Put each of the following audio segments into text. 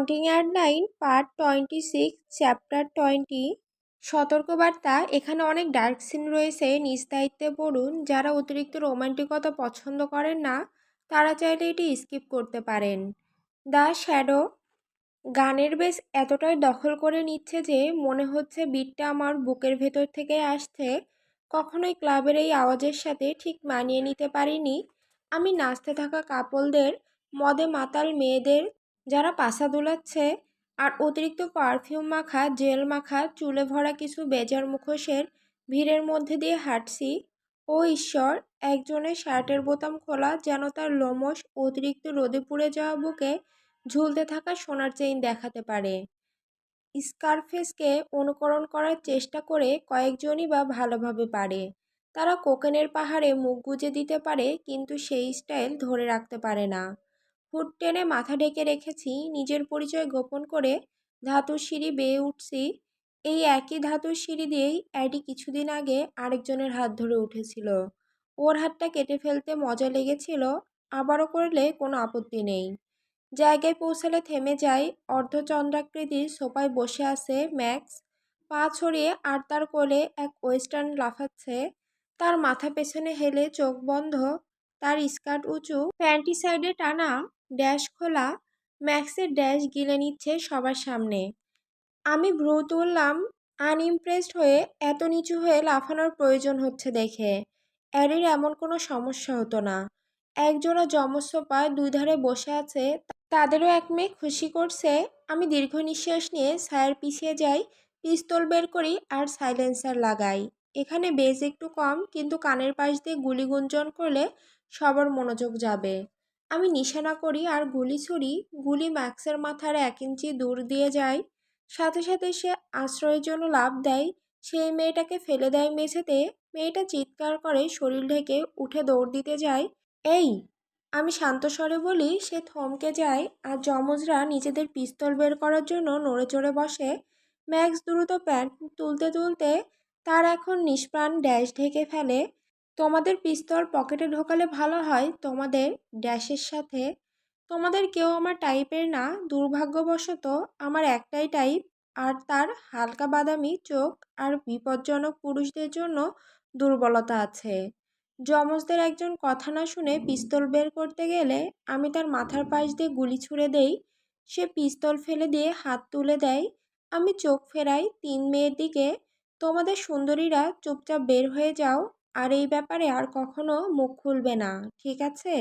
Daunting airline part 26 chapter 20। সতর্কবার্তা, এখানে অনেক ডার্ক সিন রয়েছে। নিজ দায়িত্বে পড়ুন। যারা অতিরিক্ত রোমান্টিকতা পছন্দ করেন না তারা চাইলে এটি স্কিপ করতে পারেন। দ্য শ্যাডো গানের বেস এতটাই দখল করে নিচ্ছে যে মনে হচ্ছে বিটটা আমার বুকের ভেতর থেকে আসছে। কখনোই ক্লাবের এই আওয়াজের সাথে ঠিক মানিয়ে নিতে পারিনি। আমি নাচতে থাকা কাপলদের, মদে মাতাল মেয়েদের যারা পাছা দুলাচ্ছে, আর অতিরিক্ত পারফিউম মাখা জেল মাখা চুলে ভরা কিছু বেজার মুখোশের ভিড়ের মধ্যে দিয়ে হাঁটছি। ও ঈশ্বর, একজনের শার্টের বোতাম খোলা যেন তার লোমশ অতিরিক্ত রোদে পুড়ে যাওয়া বুকে ঝুলতে থাকা সোনার চেইন দেখাতে পারে। স্কারফেসকে অনুকরণ করার চেষ্টা করে কয়েকজনই বা ভালোভাবে পারে। তারা কোকেনের পাহাড়ে মুখ গুজে দিতে পারে, কিন্তু সেই স্টাইল ধরে রাখতে পারে না। হুড টেনে মাথা ঢেকে রেখেছি, নিজের পরিচয় গোপন করে ধাতুর সিঁড়ি বেয়ে উঠছি। এই একই ধাতুর সিঁড়ি দিয়েই অ্যাডি কিছুদিন আগে আরেকজনের হাত ধরে উঠেছিল। ওর হাতটা কেটে ফেলতে মজা লেগেছিল, আবারও করলে কোনো আপত্তি নেই। জায়গায় পৌঁছালে থেমে যায়। অর্ধচন্দ্রাকৃতির সোফায় বসে আছে ম্যাক্স, পা ছড়িয়ে, আর তার কোলে এক ওয়েস্টার্ন লাফাচ্ছে। তার মাথা পেছনে হেলে, চোখ বন্ধ, তার স্কার্ট উঁচু, প্যান্টি সাইডে টানা, ড্যাশ খোলা। ম্যাক্সের ড্যাশ গিলে নিচ্ছে সবার সামনে। আমি ভ্রু তুললাম, আনইমপ্রেসড হয়ে। এত নিচু হয়ে লাফানোর প্রয়োজন হচ্ছে দেখে। অ্যারির এমন কোনো সমস্যা হতো না। একজোড়া যমজ সোফায় দুই ধারে বসে আছে, তাদেরও এক মেয়ে খুশি করছে। আমি দীর্ঘ নিঃশ্বাস নিয়ে ছায়ার পিছিয়ে যাই, পিস্তল বের করি আর সাইলেন্সার লাগাই। এখানে বেজ একটু কম, কিন্তু কানের পাশ দিয়ে গুলি গুঞ্জন করলে সবার মনোযোগ যাবে। আমি নিশানা করি আর গুলি ছুড়ি। গুলি ম্যাক্সের মাথার 1 ইঞ্চি দূর দিয়ে যায়। সাথে সাথে সে আশ্রয়ের জন্য লাফ দেয়। সেই মেয়েটাকে ফেলে দেয় মেঝেতে। মেয়েটা চিৎকার করে শরীর ঢেকে উঠে দৌড় দিতে যায়। এই, আমি শান্ত স্বরে বলি। সে থমকে যায়, আর যমজরা নিজেদের পিস্তল বের করার জন্য নড়ে চড়ে বসে। ম্যাক্স দ্রুত প্যান্ট তুলতে তুলতে তার এখন নিষ্প্রাণ ড্যাশ ঢেকে ফেলে। তোমাদের পিস্তল পকেটে ঢোকালে ভালো হয় তোমাদের ড্যাশের সাথে। তোমাদের কেউ আমার টাইপের না, দুর্ভাগ্যবশত। আমার একটাই টাইপ, আর তার হালকা বাদামি চোখ আর বিপজ্জনক পুরুষদের জন্য দুর্বলতা আছে। যমজদের একজন কথা না শুনে পিস্তল বের করতে গেলে আমি তার মাথার পাশ দিয়ে গুলি ছুড়ে দেই। সে পিস্তল ফেলে দিয়ে হাত তুলে দেয়। আমি চোখ ফেরাই 3 মেয়ের দিকে। তোমাদের সুন্দরীরা চুপচাপ বের হয়ে যাও, আর এই ব্যাপারে আর কখনো মুখ খুলবে না, ঠিক আছে?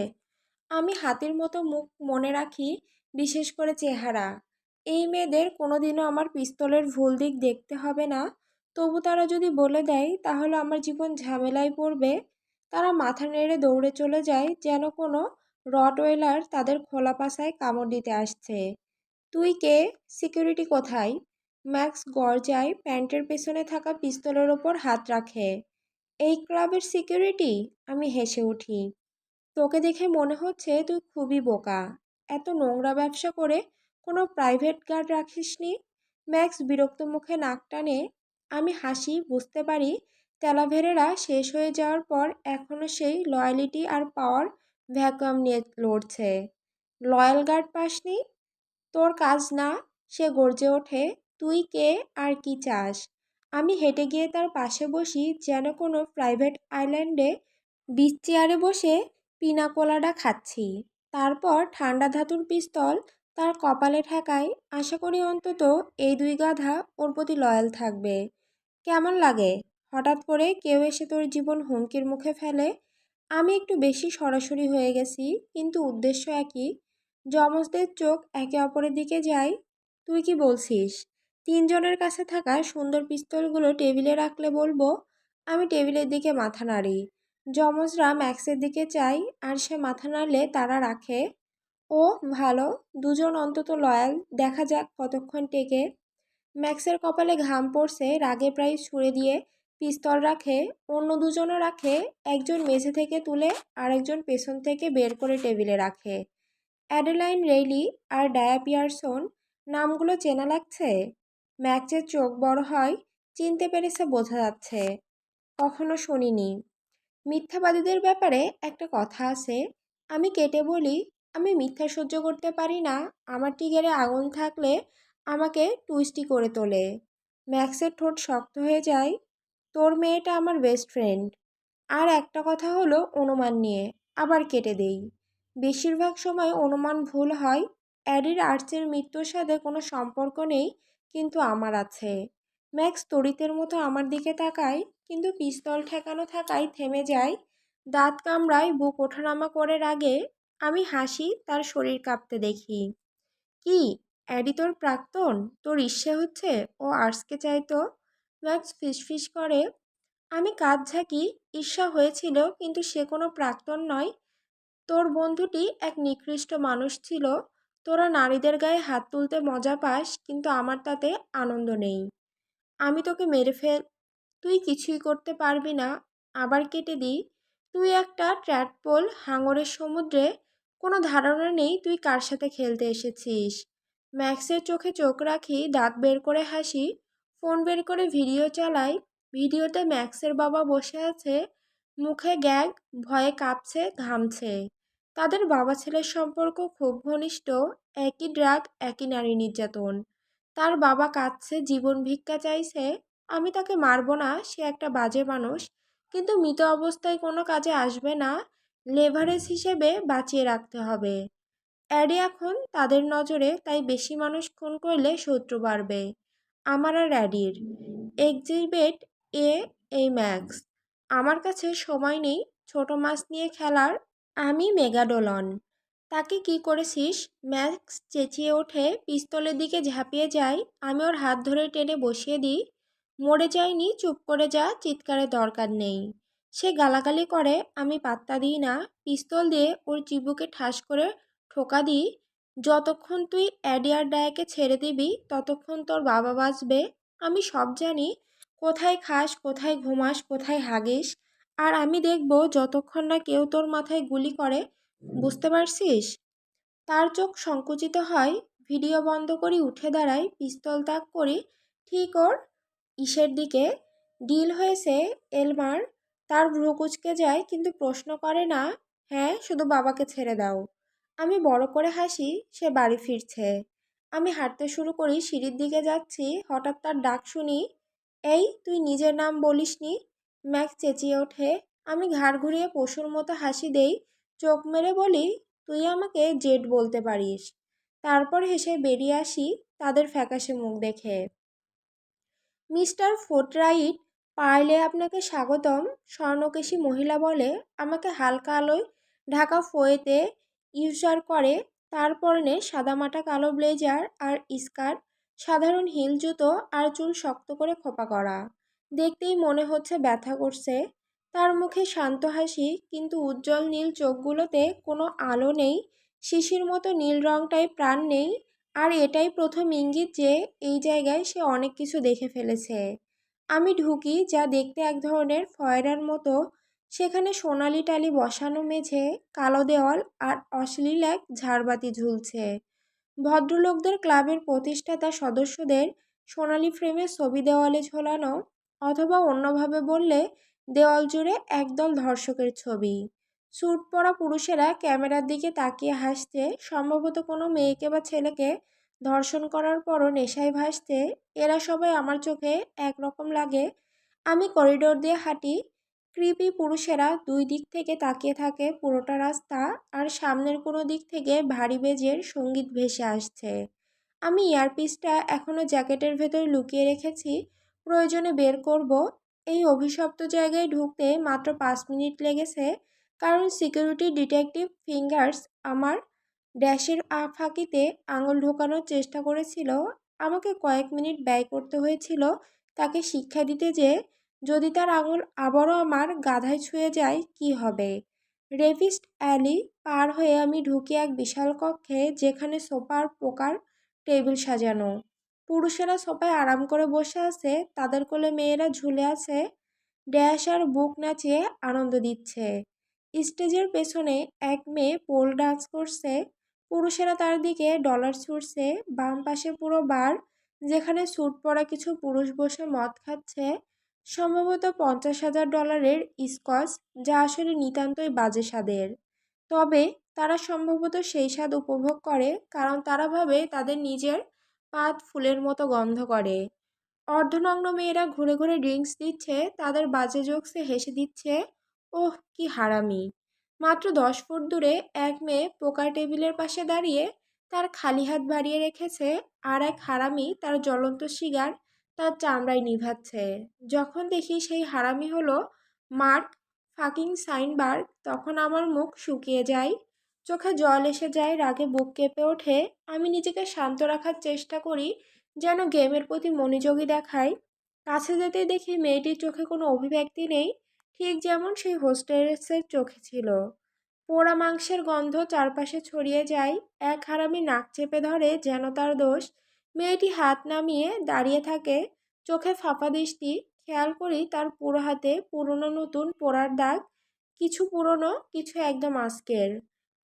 আমি হাতির মতো মুখ মনে রাখি, বিশেষ করে চেহারা। এই মেয়েদের কোনোদিনও আমার পিস্তলের ভুল দিক দেখতে হবে না। তবু তারা যদি বলে দেয় তাহলে আমার জীবন ঝামেলায় পড়বে। তারা মাথা নেড়ে দৌড়ে চলে যায়, যেন কোনো রটওয়েলার তাদের খোলা পাছায় কামড় দিতে আসছে। তুই কে? সিকিউরিটি কোথায়? ম্যাক্স গর্জায়, প্যান্টের পেছনে থাকা পিস্তলের ওপর হাত রাখে। এই ক্লাবের সিকিউরিটি? আমি হেসে উঠি। তোকে দেখে মনে হচ্ছে তুই খুবই বোকা। এত নোংরা ব্যবসা করে কোনো প্রাইভেট গার্ড রাখিসনি। ম্যাক্স বিরক্ত মুখে নাক টানে। আমি হাসি, বুঝতে পারি তেলাভেরেরা শেষ হয়ে যাওয়ার পর এখনও সেই লয়ালিটি আর পাওয়ার ভ্যাকুয়াম নিয়ে লড়ছে। লয়াল গার্ড পাসনি? তোর কাজ না। সে গর্জে ওঠে। তুই কে আর কি চাস? আমি হেঁটে গিয়ে তার পাশে বসি, যেন কোনো প্রাইভেট আইল্যান্ডে বিচ চেয়ারে বসে পিনাকোলাডা খাচ্ছি। তারপর ঠান্ডা ধাতুর পিস্তল তার কপালে ঠেকাই। আশা করি অন্তত এই 2 গাধা ওর প্রতি লয়াল থাকবে। কেমন লাগে হঠাৎ করে কেউ এসে তোর জীবন হুমকির মুখে ফেলে? আমি একটু বেশি সরাসরি হয়ে গেছি, কিন্তু উদ্দেশ্য একই। যমজদের চোখ একে অপরের দিকে যায়। তুই কি বলছিস? 3 জনের কাছে থাকা সুন্দর পিস্তলগুলো টেবিলে রাখলে বলবো? আমি টেবিলের দিকে মাথা নাড়ি। যমজরা ম্যাক্সের দিকে চাই, আর সে মাথা নাড়লে তারা রাখে। ও ভালো, 2 জন অন্তত লয়াল। দেখা যাক কতক্ষণ টেকে। ম্যাক্সের কপালে ঘাম পড়ছে, রাগে প্রায় ছুঁড়ে দিয়ে পিস্তল রাখে। অন্য 2জনও রাখে। একজন মেঝে থেকে তুলে আরেকজন পেছন থেকে বের করে টেবিলে রাখে। অ্যাডেলাইন রেইলি আর ডায়া পিয়ারসন, নামগুলো চেনা লাগছে। ম্যাক্সের চোখ বড় হয়। চিনতে পেরেছে বোঝা যাচ্ছে। কখনো শুনিনি। মিথ্যাবাদীদের ব্যাপারে একটা কথা আছে। আমি কেটে বলি, আমি মিথ্যা সহ্য করতে পারি না। আমার টিগেরে আগুন থাকলে আমাকে টুইস্টি করে তোলে। ম্যাক্সের ঠোঁট শক্ত হয়ে যায়। তোর মেয়েটা আমার বেস্ট ফ্রেন্ড। আর একটা কথা হলো অনুমান নিয়ে, আবার কেটে দেই। বেশিরভাগ সময় অনুমান ভুল হয়। অ্যাডির আর্চের মৃত্যুর সাথে কোনো সম্পর্ক নেই, কিন্তু আমার আছে। ম্যাক্স তড়িতের মতো আমার দিকে তাকায়, কিন্তু পিস্তল ঠেকানো থাকায় থেমে যায়। দাঁত কামড়ায়, বুক ওঠানামা করে রাগে। আমি হাসি, তার শরীর কাঁপতে দেখি। কি, অ্যাডি তোর প্রাক্তন? তোর ইচ্ছে হচ্ছে ও আর্টসকে চাইতো? ম্যাক্স ফিসফিস করে। আমি কাঁধ ঝাঁকি। ঈর্ষা হয়েছিল, কিন্তু সে কোনো প্রাক্তন নয়। তোর বন্ধুটি এক নিকৃষ্ট মানুষ ছিল। তোরা নারীদের গায়ে হাত তুলতে মজা পাস, কিন্তু আমার তাতে আনন্দ নেই। আমি তোকে মেরে ফেল। তুই কিছুই করতে পারবি না। আবার কেটে দিই। তুই একটা ট্র্যাডপোল, হাঙরের সমুদ্রে। কোনো ধারণা নেই তুই কার সাথে খেলতে এসেছিস। ম্যাক্সের চোখে চোখ রাখি, দাঁত বের করে হাসি। ফোন বের করে ভিডিও চালাই। ভিডিওতে ম্যাক্সের বাবা বসে আছে, মুখে গ্যাগ, ভয়ে কাঁপছে, ঘামছে। তাদের বাবা ছেলের সম্পর্ক খুব ঘনিষ্ঠ। একই ড্রাগ, একই নারী নির্যাতন। তার বাবা কাঁদছে, জীবন ভিক্ষা চাইছে। আমি তাকে মারবো না, সে একটা বাজে মানুষ, কিন্তু মৃত অবস্থায় কোনো কাজে আসবে না। লেভারেজ হিসেবে বাঁচিয়ে রাখতে হবে। অ্যাডি এখন তাদের নজরে, তাই বেশি মানুষ খুন করলে শত্রু বাড়বে। আমার আর অ্যাডির। এক্সিবিট এ, এই ম্যাক্স। আমার কাছে সময় নেই ছোট মাছ নিয়ে খেলার। আমি মেগাডোলন। তাকে কি করেছিস? ম্যাক্স চেঁচিয়ে ওঠে, পিস্তলের দিকে ঝাঁপিয়ে যায়। আমি ওর হাত ধরে টেনে বসিয়ে দিই। মরে যায়নি, চুপ করে যা, চিৎকারের দরকার নেই। সে গালাগালি করে, আমি পাত্তা দিই না। পিস্তল দিয়ে ওর চিবুকে ঠাস করে ঠোকা দিই। যতক্ষণ তুই অ্যাডি আর ডায়াকে ছেড়ে দিবি, ততক্ষণ তোর বাবা বাঁচবে। আমি সব জানি, কোথায় খাস, কোথায় ঘুমাস, কোথায় হাগিস। আর আমি দেখব যতক্ষণ না কেউ তোর মাথায় গুলি করে। বুঝতে পারছিস? তার চোখ সংকুচিত হয়। ভিডিও বন্ধ করি, উঠে দাঁড়াই, পিস্তল তাক করি ঠিক ওর ইসের দিকে। ডিল হয়েছে, এলমার। তার ভ্রু কুঁচকে যায়, কিন্তু প্রশ্ন করে না। হ্যাঁ, শুধু বাবাকে ছেড়ে দাও। আমি বড় করে হাসি। সে বাড়ি ফিরছে। আমি হাঁটতে শুরু করি, সিঁড়ির দিকে যাচ্ছি। হঠাৎ তার ডাক শুনি। এই, তুই নিজের নাম বলিসনি। ম্যাক্স চেঁচিয়ে ওঠে। আমি ঘাড় ঘুরিয়ে পশুর মতো হাসি দেই। চোখ মেরে বলি, তুই আমাকে জেড বলতে পারিস। তারপর হেসে বেরিয়ে আসি, তাদের ফ্যাকাশে মুখ দেখে। মিস্টার ফোর্টরাইট, পারলে আপনাকে স্বাগতম। স্বর্ণকেশী মহিলা বলে। আমাকে হালকা আলোয় ঢাকা ফোয়েতে ইউজার করে। তার পরনে সাদামাটা কালো ব্লেজার আর স্কার্ট, সাধারণ হিল জুতো, আর চুল শক্ত করে খোপা করা। দেখতেই মনে হচ্ছে ব্যথা করছে। তার মুখে শান্ত হাসি, কিন্তু উজ্জ্বল নীল চোখগুলোতে কোনো আলো নেই। শিশির মতো নীল রংটায় প্রাণ নেই। আর এটাই প্রথম ইঙ্গিত যে এই জায়গায় সে অনেক কিছু দেখে ফেলেছে। আমি ঢুকি, যা দেখতে এক ধরনের ফয়রার মতো। সেখানে সোনালি টালি বসানো মেঝে, কালো দেওয়াল, আর অশ্লীল এক ঝাড়বাতি ঝুলছে। ভদ্রলোকদের ক্লাবের প্রতিষ্ঠাতা সদস্যদের সোনালি ফ্রেমে ছবি দেওয়ালে ঝোলানো, অথবা অন্যভাবে বললে দেওয়াল জুড়ে একদল ধর্ষকের ছবি। স্যুট পরা পুরুষেরা ক্যামেরার দিকে তাকিয়ে হাসছে, সম্ভবত কোনো মেয়েকে বা ছেলেকে ধর্ষণ করার পরও নেশায় ভাসছে। এরা সবাই আমার চোখে একরকম লাগে। আমি করিডোর দিয়ে হাঁটি। কৃপি পুরুষেরা দুই দিক থেকে তাকিয়ে থাকে পুরোটা রাস্তা, আর সামনের কোনো দিক থেকে ভারী বেজের সঙ্গীত ভেসে আসছে। আমি ইয়ারপিসটা এখনও জ্যাকেটের ভেতর লুকিয়ে রেখেছি, প্রয়োজনে বের করব। এই অভিশপ্ত জায়গায় ঢুকতে মাত্র 5 মিনিট লেগেছে, কারণ সিকিউরিটি ডিটেকটিভ ফিঙ্গার্স আমার ড্যাশের ফাঁকিতে আঙুল ঢোকানোর চেষ্টা করেছিল। আমাকে কয়েক মিনিট ব্যয় করতে হয়েছিল তাকে শিক্ষা দিতে যে যদি তার আঙুল আবারও আমার গাধায় ছুঁয়ে যায় কি হবে। রেভিস্ট অ্যালি পার হয়ে আমি ঢুকি এক বিশাল কক্ষে, যেখানে সোফা আর পোকার টেবিল সাজানো। পুরুষেরা সোফায় আরাম করে বসে আছে, তাদের কোলে মেয়েরা ঝুলে আছে। ড্যাশ আর বুক নাচিয়ে আনন্দ দিচ্ছে। স্টেজের পেছনে এক মেয়ে পোল ডান্স করছে। পুরুষেরা তার দিকে ডলার ছুড়ছে। বাম পাশে পুরো বার, যেখানে স্যুট পরা কিছু পুরুষ বসে মদ খাচ্ছে, সম্ভবত $50,000 স্কচ, যা আসলে নিতান্তই বাজে স্বাদের। তবে তারা সম্ভবত সেই স্বাদ উপভোগ করে কারণ তারা ভাবে তাদের নিজের পাত ফুলের মতো গন্ধ করে। অর্ধনগ্ন মেয়েরা ঘুরে ঘুরে ড্রিঙ্কস দিচ্ছে, তাদের বাজে জোকসে হেসে দিচ্ছে। ওহ কি হারামি! মাত্র 10 ফুট দূরে এক মেয়ে পোকার টেবিলের পাশে দাঁড়িয়ে তার খালি হাত বাড়িয়ে রেখেছে, আর এক হারামি তার জ্বলন্ত সিগার তার চামড়ায় নিভাচ্ছে। যখন দেখি সেই হারামি হলো মার্ক ফাকিং সাইনবার্গ, তখন আমার মুখ শুকিয়ে যায়, চোখে জল এসে যায়, রাগে বুক কেঁপে ওঠে। আমি নিজেকে শান্ত রাখার চেষ্টা করি, যেন গেমের প্রতি মনোযোগী দেখায়। কাছে যেতেই দেখি মেয়েটির চোখে কোনো অভিব্যক্তি নেই, ঠিক যেমন সেই হোস্টেসের চোখে ছিল। পোড়া মাংসের গন্ধ চারপাশে ছড়িয়ে যায়। এক হারামি নাক চেপে ধরে যেন তার দোষ। মেয়েটি হাত নামিয়ে দাঁড়িয়ে থাকে, চোখে ফাঁপা দৃষ্টি। খেয়াল করি তার পুরো হাতে পুরনো নতুন পোড়ার দাগ, কিছু পুরনো, কিছু একদম আজকের।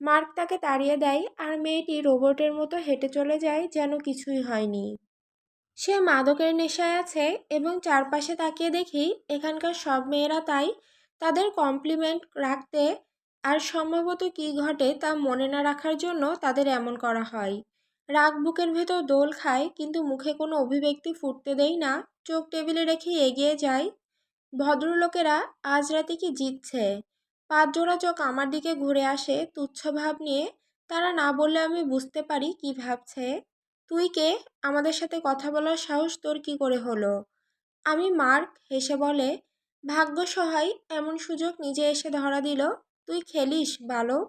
মার্ক তাকে তাড়িয়ে দেয় আর মেয়েটি রোবটের মতো হেঁটে চলে যায় যেন কিছুই হয়নি। সে মাদকের নেশায় আছে এবং চারপাশে তাকিয়ে দেখি এখানকার সব মেয়েরা তাই। তাদের কমপ্লিমেন্ট রাখতে আর সম্ভবত কী ঘটে তা মনে না রাখার জন্য তাদের এমন করা হয়। রাগ বুকের ভেতর দোল খায়, কিন্তু মুখে কোনো অভিব্যক্তি ফুটতে দেই না, চোখ টেবিলে রেখে এগিয়ে যাই। ভদ্রলোকেরা আজ রাতে কি জিতছে? 5 জোড়া চোখ আমার দিকে ঘুরে আসে তুচ্ছ ভাব নিয়ে। তারা না বললে আমি বুঝতে পারি কি ভাবছে। তুই কে? আমাদের সাথে কথা বলার সাহস তোর কি করে হলো? আমি মার্ক হেসে বলে, ভাগ্য সহায় এমন সুযোগ নিজে এসে ধরা দিল। তুই খেলিস বালক?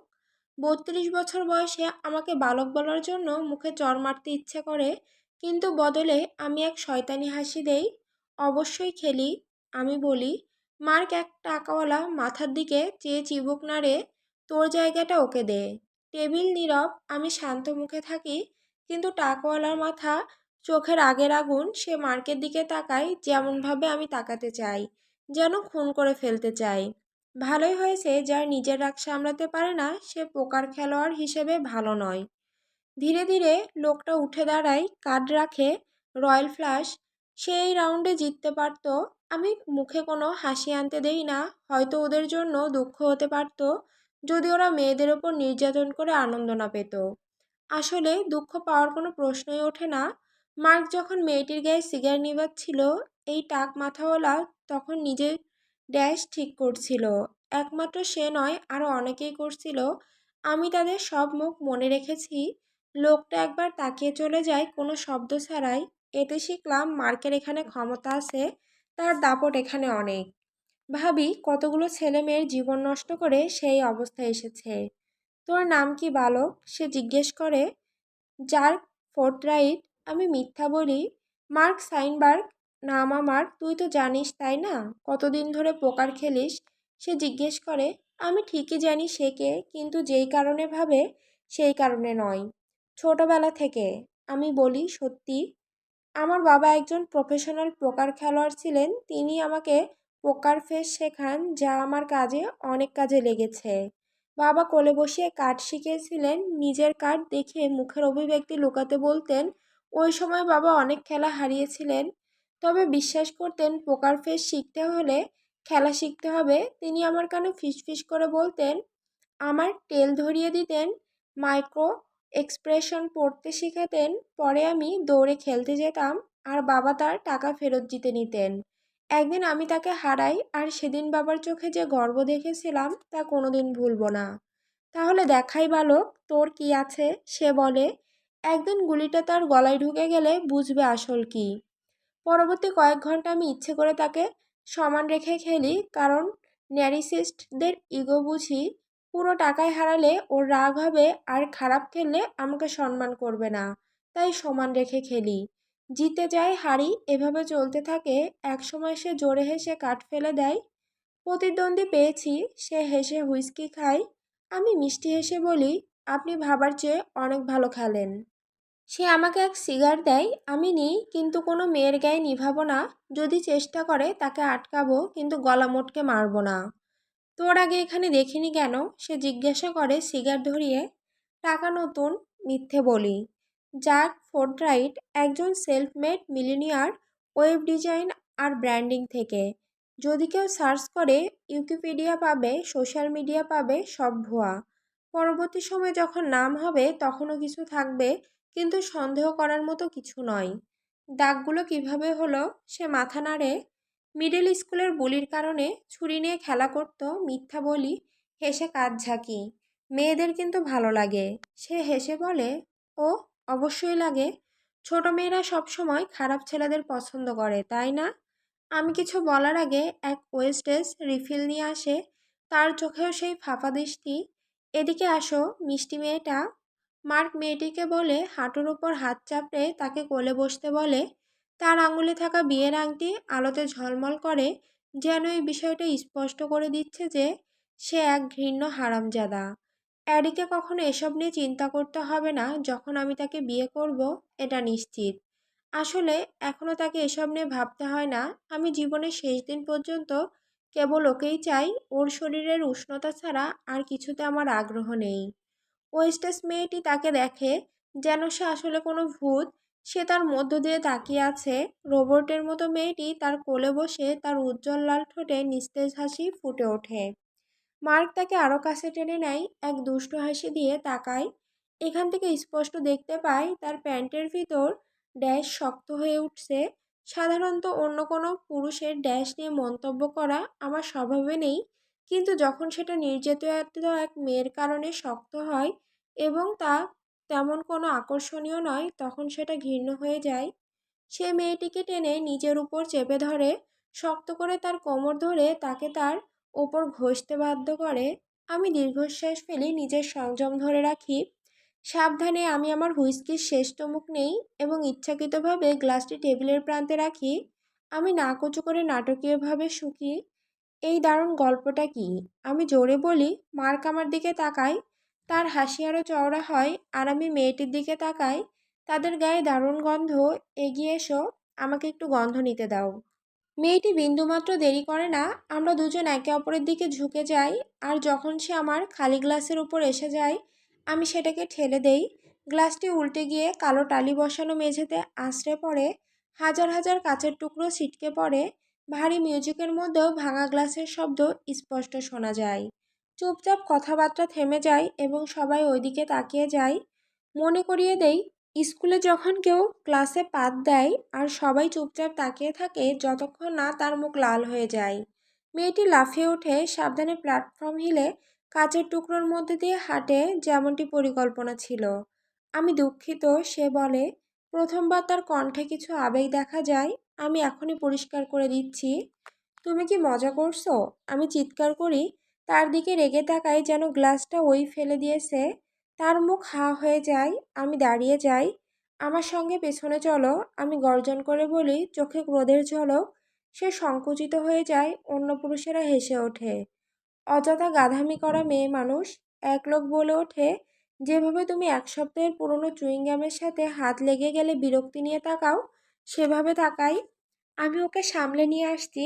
32 বছর বয়সে আমাকে বালক বলার জন্য মুখে চড় মারতে ইচ্ছে করে, কিন্তু বদলে আমি এক শয়তানি হাসি দেই। অবশ্যই খেলি, আমি বলি। মার্ক এক টাকাওয়ালা মাথার দিকে চেয়ে চিবুক নাড়ে। তোর জায়গাটা ওকে দে। টেবিল নীরব, আমি শান্ত মুখে থাকি, কিন্তু টাকাওয়ালার মাথা, চোখের আগের আগুন। সে মার্কের দিকে তাকায় যেমনভাবে আমি তাকাতে চাই, যেন খুন করে ফেলতে চাই। ভালোই হয়েছে, যার নিজের রাগ সামলাতে পারে না সে পোকার খেলোয়াড় হিসেবে ভালো নয়। ধীরে ধীরে লোকটা উঠে দাঁড়ায়, কার্ড রাখে, রয়্যাল ফ্লাশ। সে এই রাউন্ডে জিততে পারত। আমি মুখে কোনো হাসি আনতে দেই না। হয়তো ওদের জন্য দুঃখ হতে পারত যদি ওরা মেয়েদের ওপর নির্যাতন করে আনন্দ না পেত। আসলে দুঃখ পাওয়ার কোনো প্রশ্নই ওঠে না। মার্ক যখন মেয়েটির গায়ে সিগারেট নিভাচ্ছিল, এই টাক মাথাওয়ালা তখন নিজের ড্যাশ ঠিক করছিল। একমাত্র সে নয়, আরও অনেকেই করছিল। আমি তাদের সব মুখ মনে রেখেছি। লোকটা একবার তাকিয়ে চলে যায় কোনো শব্দ ছাড়াই। এতে শিখলাম মার্কের এখানে ক্ষমতা আছে, তার দাপট এখানে অনেক। ভাবি কতগুলো ছেলে মেয়ের জীবন নষ্ট করে সেই অবস্থায় এসেছে। তোর নাম কি বালক? সে জিজ্ঞেস করে। জার্ক ফোর্থরাইট। আমি মিথ্যা বলি। মার্ক সাইনবার্গ নাম আমার। তুই তো জানিস তাই না, কতদিন ধরে পোকার খেলিস? সে জিজ্ঞেস করে। আমি ঠিকই জানি সে কে, কিন্তু যেই কারণে ভাবে সেই কারণে নয়। ছোটবেলা থেকে। আমি বলি সত্যি। আমার বাবা একজন প্রফেশনাল পোকার খেলোয়াড় ছিলেন। তিনি আমাকে পোকার ফেস শেখান, যা আমার অনেক কাজে লেগেছে। বাবা কোলে বসিয়ে কার্ড শিখিয়েছিলেন, নিজের কার্ড দেখে মুখের অভিব্যক্তি লুকাতে বলতেন। ওই সময় বাবা অনেক খেলা হারিয়েছিলেন, তবে বিশ্বাস করতেন পোকার ফেস শিখতে হলে খেলা শিখতে হবে। তিনি আমার কানে ফিসফিস করে বলতেন, আমার টেল ধরিয়ে দিতেন, মাইক্রো এক্সপ্রেশন পড়তে শেখাতেন। পরে আমি দৌড়ে খেলতে যেতাম আর বাবা তার টাকা ফেরত দিতে নিতেন। একদিন আমি তাকে হারাই, আর সেদিন বাবার চোখে যে গর্ব দেখেছিলাম তা কোনোদিন ভুলব না। তাহলে দেখাই বালক, তোর কি আছে? সে বলে। একদিন গুলিটা তার গলায় ঢুকে গেলে বুঝবে আসল কি। পরবর্তী কয়েক ঘন্টা আমি ইচ্ছে করে তাকে সমান রেখে খেলি, কারণ ন্যারিসিস্টদের ইগো বুঝি। পুরো টাকায় হারালে ওর রাগ হবে, আর খারাপ খেললে আমাকে সম্মান করবে না, তাই সমান রেখে খেলি। জিতে যাই হারি, এভাবে চলতে থাকে। একসময় সে জোরে হেসে কাঠ ফেলে দেয়। প্রতিদ্বন্দ্বী পেয়েছি। সে হেসে হুইস্কি খায়। আমি মিষ্টি হেসে বলি, আপনি ভাবার চেয়ে অনেক ভালো খেলেন। সে আমাকে এক সিগার দেয়, আমি নিই, কিন্তু কোনো মেয়ের গায়ে নিভাবো না। যদি চেষ্টা করে তাকে আটকাবো, কিন্তু গলা মোটকে মারবো না। তোর আগে এখানে দেখিনি কেন? সে জিজ্ঞাসা করে সিগার ধরিয়ে। টাকা নতুন, মিথ্যে বলি। জ্যাক ফোর্থরাইট একজন self made millionaire, web design আর ব্র্যান্ডিং থেকে। যদি কেউ সার্চ করে উইকিপিডিয়া পাবে, সোশ্যাল মিডিয়া পাবে, সব ভুয়া। পরবর্তী সময়ে যখন নাম হবে তখনও কিছু থাকবে, কিন্তু সন্দেহ করার মতো কিছু নয়। দাগগুলো কিভাবে হলো? সে মাথা নাড়ে। মিডল স্কুলের বুলির কারণে ছুরি নিয়ে খেলা করতো, মিথ্যা বলি, হেসে কাঁধ ঝাঁকি। মেয়েদের কিন্তু ভালো লাগে। সে হেসে বলে, ও অবশ্যই লাগে। ছোট মেয়েরা সবসময় খারাপ ছেলেদের পছন্দ করে, তাই না? আমি কিছু বলার আগে এক ওয়েস্টেজ রিফিল নিয়ে আসে। তার চোখেও সেই ফাঁপা দৃষ্টি। এদিকে আসো মিষ্টি মেয়েটা। মার্ক মেয়েটিকে বলে হাঁটুর উপর হাত চাপড়ে তাকে কোলে বসতে বলে। তার আঙুলে থাকা বিয়ের আংটি আলোতে ঝলমল করে, যেন এই বিষয়টা স্পষ্ট করে দিচ্ছে যে সে এক ঘৃণ্য হারামজাদা। অ্যাডিকে কখনো এসব নিয়ে চিন্তা করতে হবে না যখন আমি তাকে বিয়ে করব, এটা নিশ্চিত। আসলে এখনও তাকে এসব নিয়ে ভাবতে হয় না। আমি জীবনের শেষ দিন পর্যন্ত কেবল ওকেই চাই। ওর শরীরের উষ্ণতা ছাড়া আর কিছুতে আমার আগ্রহ নেই। ওয়েস্টেজ মেয়েটি তাকে দেখে যেন সে আসলে কোনো ভূত। সে তার মধ্য দিয়ে তাকিয়ে আছে। রোবটের মতো মেয়েটি তার কোলে বসে, তার উজ্জ্বল লাল ঠোঁটে নিস্তেজ হাসি ফুটে ওঠে। মার্ক তাকে আরও কাছে টেনে নেয়, এক দুষ্টু হাসি দিয়ে তাকায়। এখান থেকে স্পষ্ট দেখতে পায় তার প্যান্টের ভিতর ড্যাশ শক্ত হয়ে উঠছে। সাধারণত অন্য কোনো পুরুষের ড্যাশ নিয়ে মন্তব্য করা আমার স্বভাবে নেই, কিন্তু যখন সেটা নির্যাতিত এক মেয়ের কারণে শক্ত হয় এবং তা তেমন কোনো আকর্ষণীয় নয়, তখন সেটা ঘৃণ্য হয়ে যায়। সে মেয়েটিকে টেনে নিজের উপর চেপে ধরে, শক্ত করে তার কোমর ধরে তাকে তার ওপর ঘষতে বাধ্য করে। আমি দীর্ঘশ্বাস ফেলি, নিজের সংযম ধরে রাখি। সাবধানে আমি আমার হুইস্কির শেষ চুমুক নেই এবং ইচ্ছাকৃতভাবে গ্লাসটি টেবিলের প্রান্তে রাখি। আমি নাকোচু করে নাটকীয়ভাবে শুকি। এই দারুণ গল্পটা কি? আমি জোরে বলি। মার্ক আমার দিকে তাকায়। তার হাসি আরও চওড়া হয় আর আমি মেয়েটির দিকে তাকাই। তাদের গায়ে দারুণ গন্ধ। এগিয়ে এসো, আমাকে একটু গন্ধ নিতে দাও। মেয়েটি বিন্দুমাত্র দেরি করে না। আমরা দুজন একে অপরের দিকে ঝুঁকে যাই, আর যখন সে আমার খালি গ্লাসের উপর এসে যায় আমি সেটাকে ঠেলে দেই। গ্লাসটি উল্টে গিয়ে কালো টালি বসানো মেঝেতে আছড়ে পড়ে। হাজার হাজার কাচের টুকরো ছিটকে পড়ে। ভারী মিউজিকের মধ্যেও ভাঙা গ্লাসের শব্দ স্পষ্ট শোনা যায়। চুপচাপ কথাবার্তা থেমে যায় এবং সবাই ওইদিকে তাকিয়ে যায়। মনে করিয়ে দেই, স্কুলে যখন কেউ ক্লাসে পাত দেয় আর সবাই চুপচাপ তাকিয়ে থাকে যতক্ষণ না তার মুখ লাল হয়ে যায়। মেয়েটি লাফিয়ে ওঠে, সাবধানে প্ল্যাটফর্ম হিলে কাচের টুকরোর মধ্যে দিয়ে হাঁটে, যেমনটি পরিকল্পনা ছিল। আমি দুঃখিত, সে বলে। প্রথমবার তার কণ্ঠে কিছু আবেগ দেখা যায়। আমি এখনই পরিষ্কার করে দিচ্ছি। তুমি কি মজা করছো? আমি চিৎকার করি। তার দিকে রেগে তাকাই, যেন গ্লাসটা ওই ফেলে দিয়েছে। তার মুখ হা হয়ে যায়। আমি দাঁড়িয়ে যাই। আমার সঙ্গে পেছনে চলো, আমি গর্জন করে বলি, চোখে ক্রোধের ঝলক। সে সংকুচিত হয়ে যায়। অন্য পুরুষেরা হেসে ওঠে। অযথা গাধামি করা মেয়ে মানুষ। এক লোক বলে ওঠে, যেভাবে তুমি এক সপ্তাহের পুরনো চুইংগামের সাথে হাত লেগে গেলে বিরক্তি নিয়ে তাকাও, সেভাবে তাকাই। আমি ওকে সামলে নিয়ে আসছি।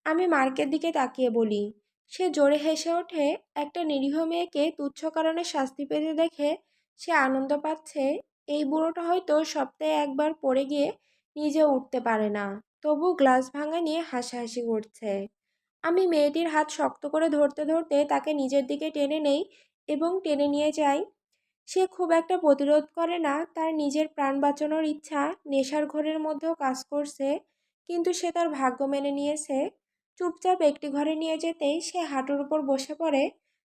আমি মার্কের দিকে তাকিয়ে বলি। সে জোরে হেসে ওঠে। একটা নিরীহ মেয়েকে তুচ্ছ কারণে শাস্তি পেতে দেখে সে আনন্দ পাচ্ছে। এই বুড়োটা হয়তো সপ্তাহে একবার পড়ে গিয়ে নিজে উঠতে পারে না, তবু গ্লাস ভাঙা নিয়ে হাসাহাসি করছে। আমি মেয়েটির হাত শক্ত করে ধরতে ধরতে তাকে নিজের দিকে টেনে নেই এবং টেনে নিয়ে যাই। সে খুব একটা প্রতিরোধ করে না। তার নিজের প্রাণ বাঁচানোর ইচ্ছা নেশার ঘোরের মধ্যেও কাজ করছে, কিন্তু সে তার ভাগ্য মেনে নিয়েছে। চুপচাপ একটি ঘরে নিয়ে যেতেই সে হাঁটুর উপর বসে পড়ে।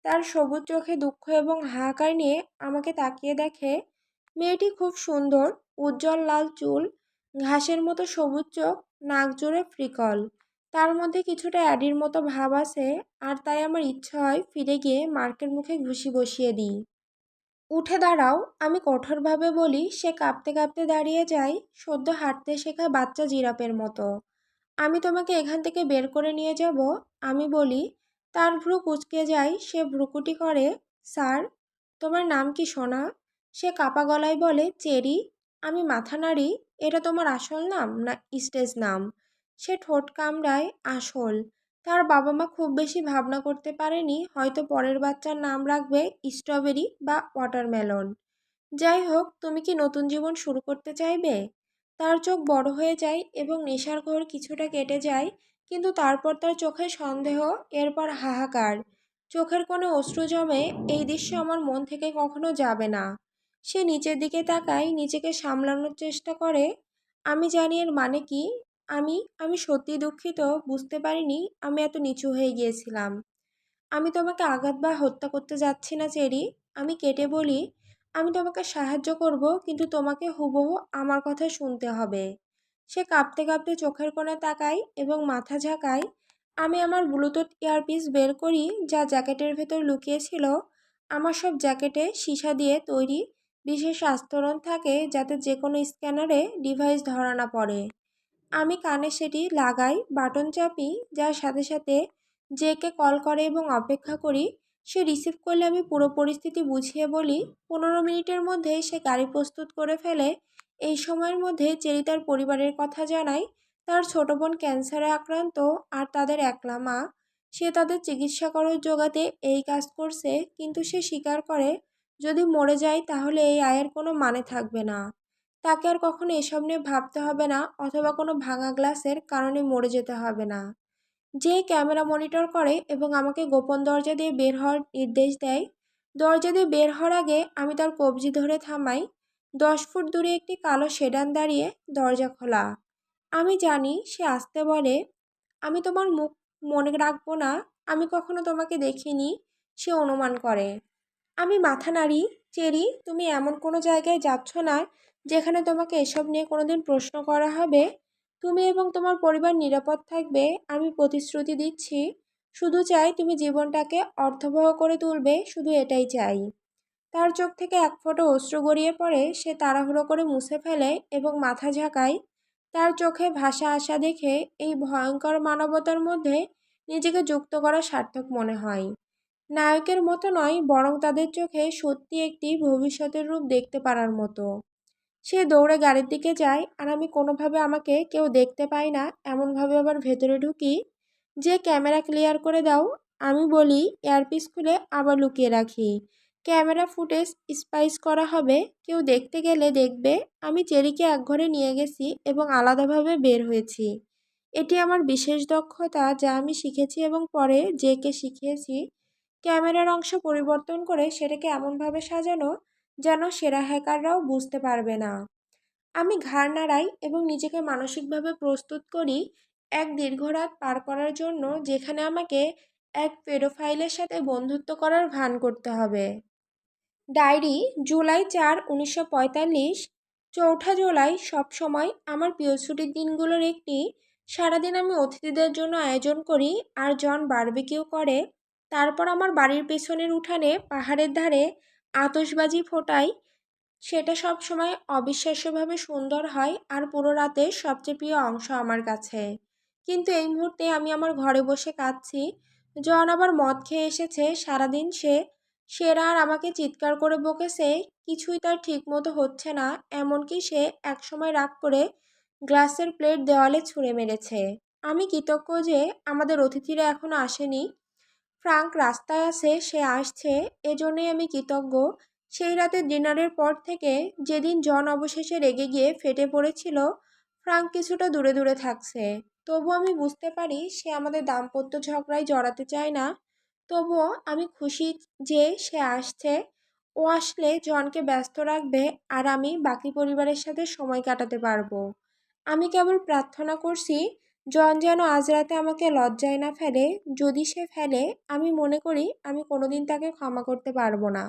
তার সবুজ চোখে দুঃখ এবং হাহাকার নিয়ে আমাকে তাকিয়ে দেখে। মেয়েটি খুব সুন্দর। উজ্জ্বল লাল চুল, ঘাসের মতো সবুজ চোখ, নাক জুড়ে ফ্রিকল। তার মধ্যে কিছুটা অ্যাডির মতো ভাব আছে, আর তাই আমার ইচ্ছা হয় ফিরে গিয়ে মার্কের মুখে ঘুষি বসিয়ে দিই। উঠে দাঁড়াও, আমি কঠোরভাবে বলি। সে কাঁপতে কাঁপতে দাঁড়িয়ে যায়, সদ্য হাঁটতে শেখা বাচ্চা জিরাফের মতো। আমি তোমাকে এখান থেকে বের করে নিয়ে যাব, আমি বলি। তার ভ্রু কুঁচকে যায়। সে ভ্রুকুটি করে। স্যার, তোমার নাম কি সোনা? সে কাপা গলায় বলে, চেরি। আমি মাথা নাড়ি। এটা তোমার আসল নাম না স্টেজ নাম? সে ঠোঁট কামড়ায়। আসল। তার বাবা মা খুব বেশি ভাবনা করতে পারেনি, হয়তো পরের বাচ্চার নাম রাখবে স্ট্রবেরি বা ওয়াটারমেলন। যাই হোক, তুমি কি নতুন জীবন শুরু করতে চাইবে? তার চোখ বড় হয়ে যায় এবং নেশার ঘোর কিছুটা কেটে যায়, কিন্তু তারপর তার চোখে সন্দেহ, এরপর হাহাকার। চোখের কোণে অশ্রু জমে। এই দৃশ্য আমার মন থেকে কখনো যাবে না। সে নিচের দিকে তাকায়, নিজেকে সামলানোর চেষ্টা করে। আমি জানি এর মানে কি। আমি আমি সত্যি দুঃখিত, বুঝতে পারিনি আমি এত নিচু হয়ে গিয়েছিলাম। আমি তোমাকে আঘাত বা হত্যা করতে যাচ্ছি না, চেরি। আমি কেটে বলি, আমি তোমাকে সাহায্য করব, কিন্তু তোমাকে হুবহু আমার কথা শুনতে হবে। সে কাঁপতে কাঁপতে চোখের কোণে তাকায় এবং মাথা ঝাঁকায়। আমি আমার ব্লুটুথ ইয়ারপিস বের করি, যা জ্যাকেটের ভেতর লুকিয়ে ছিল। আমার সব জ্যাকেটে সীসা দিয়ে তৈরি বিশেষ আস্তরণ থাকে, যাতে যে কোনো স্ক্যানারে ডিভাইস ধরা না পড়ে। আমি কানে সেটি লাগাই, বাটন চাপি, যার সাথে সাথে জেকে কল করে এবং অপেক্ষা করি। সে রিসিভ করলে আমি পুরো পরিস্থিতি বুঝিয়ে বলি। 15 মিনিটের মধ্যে সে গাড়ি প্রস্তুত করে ফেলে। এই সময়ের মধ্যে চেরি তার পরিবারের কথা জানায়। তার ছোট বোন ক্যান্সারে আক্রান্ত, আর তাদের একলা মা। সে তাদের চিকিৎসা খরচ জোগাতে এই কাজ করছে, কিন্তু সে স্বীকার করে, যদি মরে যায় তাহলে এই আয়ের কোনো মানে থাকবে না। তাকে আর কখনো এসব নিয়ে ভাবতে হবে না, অথবা কোনো ভাঙা গ্লাসের কারণে মরে যেতে হবে না। যে ক্যামেরা মনিটর করে এবং আমাকে গোপন দরজা দিয়ে বের হওয়ার নির্দেশ দেয়। দরজা দিয়ে বের হওয়ার আগে আমি তার কবজি ধরে থামাই। 10 ফুট দূরে একটি কালো সেডান দাঁড়িয়ে, দরজা খোলা। আমি জানি সে আসতে বলে, আমি তোমার মুখ মনে রাখবো না, আমি কখনো তোমাকে দেখিনি। সে অনুমান করে। আমি মাথা নাড়ি। চেরি, তুমি এমন কোনো জায়গায় যাচ্ছ না যেখানে তোমাকে এসব নিয়ে কোনোদিন প্রশ্ন করা হবে। তুমি এবং তোমার পরিবার নিরাপদ থাকবে, আমি প্রতিশ্রুতি দিচ্ছি। শুধু চাই তুমি জীবনটাকে অর্থবহ করে তুলবে, শুধু এটাই চাই। তার চোখ থেকে এক ফোঁটা অশ্রু গড়িয়ে পড়ে। সে তাড়াহুড়ো করে মুছে ফেলে এবং মাথা ঝাঁকায়। তার চোখে ভাষা আসা দেখে এই ভয়ঙ্কর মানবতার মধ্যে নিজেকে যুক্ত করা সার্থক মনে হয়। নায়কের মতো নয়, বরং তাদের চোখে সত্যি একটি ভবিষ্যতের রূপ দেখতে পারার মতো। সে দৌড়ে গাড়ির দিকে যায়, আর আমি কোনোভাবে আমাকে কেউ দেখতে পাই না এমনভাবে আবার ভেতরে ঢুকি। যে ক্যামেরা ক্লিয়ার করে দাও, আমি বলি। এয়ারপিস খুলে আবার লুকিয়ে রাখি। ক্যামেরা ফুটেজ স্পাইস করা হবে, কেউ দেখতে গেলে দেখবে আমি চেরিকে একঘরে নিয়ে গেছি এবং আলাদাভাবে বের হয়েছি। এটি আমার বিশেষ দক্ষতা, যা আমি শিখেছি এবং পরে জেকে শিখিয়েছি। ক্যামেরার অংশ পরিবর্তন করে সেটাকে এমনভাবে সাজানো যেন সেরা হ্যাকাররাও বুঝতে পারবে না। আমি ঘাড় নাড়াই এবং নিজেকে মানসিকভাবে প্রস্তুত করি এক দীর্ঘ রাত পার করার জন্য, যেখানে আমাকে এক পেডোফাইলের সাথে বন্ধুত্ব করার ভান করতে হবে। ডায়েরি, জুলাই 4, 1945। 4ঠা জুলাই সবসময় আমার প্রিয় ছুটির দিনগুলোর একটি। সারাদিন আমি অতিথিদের জন্য আয়োজন করি, আর জন বারবিকিউ করে। তারপর আমার বাড়ির পেছনের উঠানে পাহাড়ের ধারে আতশবাজি ফোটাই। সেটা সব সময় অবিশ্বাস্যভাবে সুন্দর হয়, আর পুরো রাতের সবচেয়ে প্রিয় অংশ আমার কাছে। কিন্তু এই মুহূর্তে আমি আমার ঘরে বসে কাঁদছি। জন আবার মদ খেয়ে এসেছে। সারাদিন সেরা আর আমাকে চিৎকার করে বকেছে। কিছুই তার ঠিক মতো হচ্ছে না। এমনকি সে একসময় রাগ করে গ্লাসের প্লেট দেওয়ালে ছুঁড়ে মেরেছে। আমি কৃতজ্ঞ যে আমাদের অতিথিরা এখনো আসেনি। ফ্রাঙ্ক রাস্তায় আছে, সে আসছে, এজন্যই আমি কৃতজ্ঞ। সেই রাতে ডিনারের পর থেকে, যেদিন জন অবশেষে রেগে গিয়ে ফেটে পড়েছিল, ফ্রাঙ্ক কিছুটা দূরে দূরে থাকছে। তবুও আমি বুঝতে পারি সে আমাদের দাম্পত্য ঝগড়ায় জড়াতে চায় না। তবুও আমি খুশি যে সে আসছে। ও আসলে জনকে ব্যস্ত রাখবে, আর আমি বাকি পরিবারের সাথে সময় কাটাতে পারবো। আমি কেবল প্রার্থনা করছি জন যেন আজ রাতে আমাকে লজ্জায় না ফেলে। যদি সে ফেলে, আমি মনে করি আমি কোনোদিন তাকে ক্ষমা করতে পারবো না।